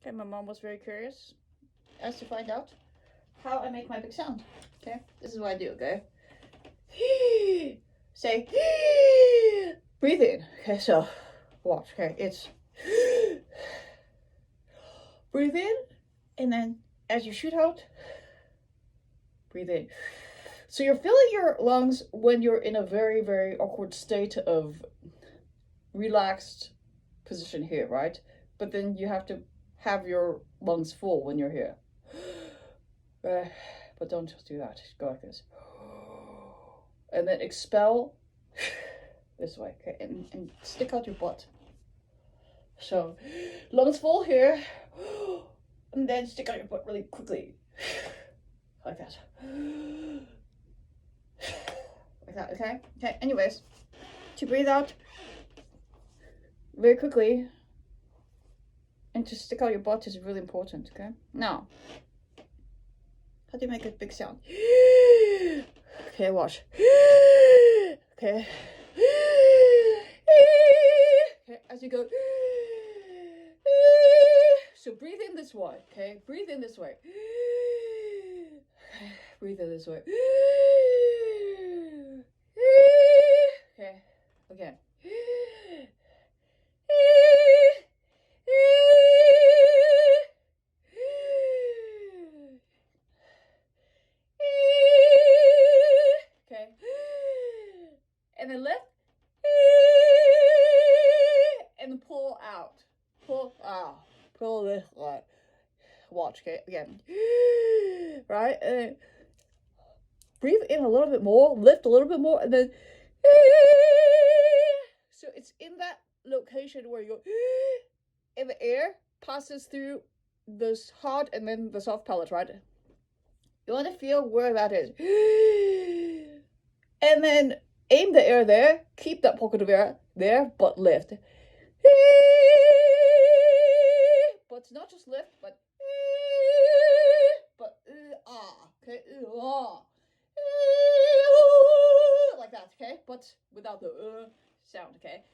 Okay, my mom was very curious as to find out how I make my big sound. Okay, this is what I do, okay? Say, breathe in. Okay, so watch, okay? It's breathe in, and then as you shoot out, breathe in. So you're filling your lungs when you're in a very, very awkward state of relaxed position here, right? But then you have to have your lungs full when you're here. But don't do that. Go like this. And then expel this way, okay? And stick out your butt. So, lungs full here. And then stick out your butt really quickly. Like that. Like that, okay? Okay, anyways. To breathe out very quickly and to stick out your butt is really important, okay? Now, how do you make a big sound? Okay, watch. Okay. Okay, as you go. So breathe in this way, okay? Breathe in this way. Breathe in this way. Okay, again. Okay. And then lift. And then pull out. Pull out. Pull this way. Watch, okay? Again. Right? And then breathe in a little bit more. Lift a little bit more. And then. So it's in that location where you go. And the air passes through this hard and then the soft pellet, right? You want to feel where that is. And then aim the air there. Keep that pocket of air there, but lift. But not just lift, but okay, like that, okay? But without the sound, okay?